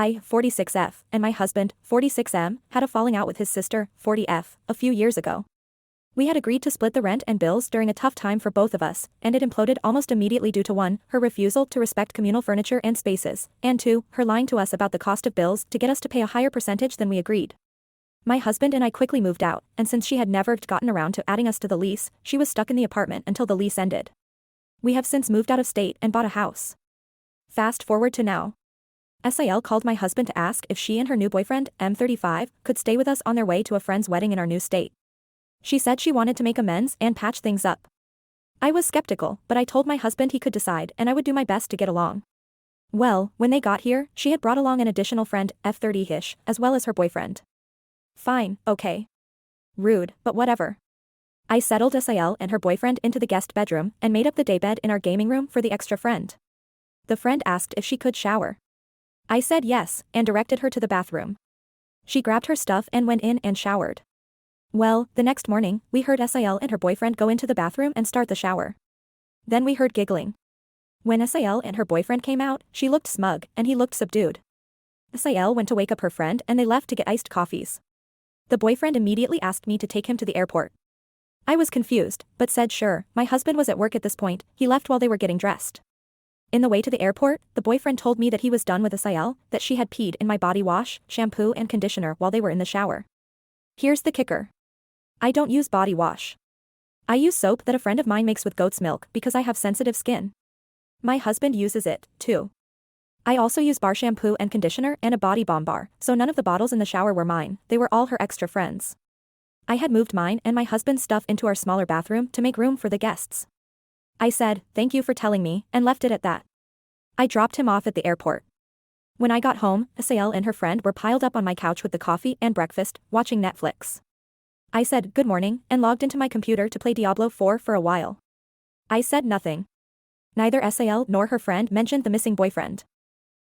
I, 46F, and my husband, 46M, had a falling out with his sister, 40F, a few years ago. We had agreed to split the rent and bills during a tough time for both of us, and it imploded almost immediately due to 1, her refusal to respect communal furniture and spaces, and 2, her lying to us about the cost of bills to get us to pay a higher percentage than we agreed. My husband and I quickly moved out, and since she had never gotten around to adding us to the lease, she was stuck in the apartment until the lease ended. We have since moved out of state and bought a house. Fast forward to now. SIL called my husband to ask if she and her new boyfriend, M35, could stay with us on their way to a friend's wedding in our new state. She said she wanted to make amends and patch things up. I was skeptical, but I told my husband he could decide and I would do my best to get along. Well, when they got here, she had brought along an additional friend, F30-ish, as well as her boyfriend. Fine, okay. Rude, but whatever. I settled SIL and her boyfriend into the guest bedroom and made up the daybed in our gaming room for the extra friend. The friend asked if she could shower. I said yes, and directed her to the bathroom. She grabbed her stuff and went in and showered. Well, the next morning, we heard SIL and her boyfriend go into the bathroom and start the shower. Then we heard giggling. When SIL and her boyfriend came out, she looked smug, and he looked subdued. SIL went to wake up her friend and they left to get iced coffees. The boyfriend immediately asked me to take him to the airport. I was confused, but said sure. My husband was at work at this point, he left while they were getting dressed. In the way to the airport, the boyfriend told me that he was done with SIL, that she had peed in my body wash, shampoo and conditioner while they were in the shower. Here's the kicker. I don't use body wash. I use soap that a friend of mine makes with goat's milk because I have sensitive skin. My husband uses it, too. I also use bar shampoo and conditioner and a body balm bar, so none of the bottles in the shower were mine, they were all her extra friends. I had moved mine and my husband's stuff into our smaller bathroom to make room for the guests. I said, thank you for telling me, and left it at that. I dropped him off at the airport. When I got home, SIL and her friend were piled up on my couch with the coffee and breakfast, watching Netflix. I said good morning and logged into my computer to play Diablo 4 for a while. I said nothing. Neither SIL nor her friend mentioned the missing boyfriend.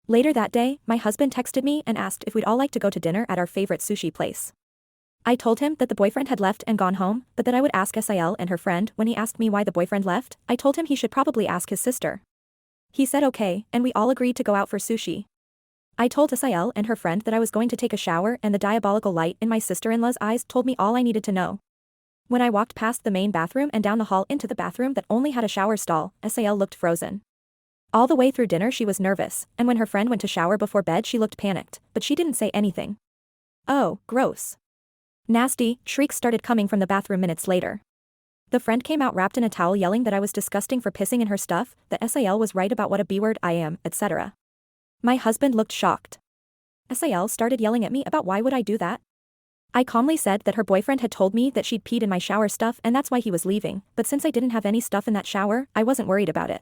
Later that day, my husband texted me and asked if we'd all like to go to dinner at our favorite sushi place. I told him that the boyfriend had left and gone home, but that I would ask SIL and her friend. When he asked me why the boyfriend left, I told him he should probably ask his sister. He said okay, and we all agreed to go out for sushi. I told SIL and her friend that I was going to take a shower, and the diabolical light in my sister-in-law's eyes told me all I needed to know. When I walked past the main bathroom and down the hall into the bathroom that only had a shower stall, SIL looked frozen. All the way through dinner she was nervous, and when her friend went to shower before bed she looked panicked, but she didn't say anything. Oh, gross. Nasty, shrieks started coming from the bathroom minutes later. The friend came out wrapped in a towel yelling that I was disgusting for pissing in her stuff, that SIL was right about what a B-word I am, etc. My husband looked shocked. SIL started yelling at me about why would I do that? I calmly said that her boyfriend had told me that she'd peed in my shower stuff and that's why he was leaving, but since I didn't have any stuff in that shower, I wasn't worried about it.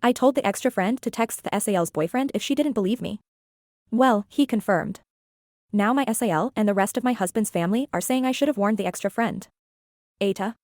I told the extra friend to text the SIL's boyfriend if she didn't believe me. Well, he confirmed. Now my SIL and the rest of my husband's family are saying I should have warned the extra friend. AITAH.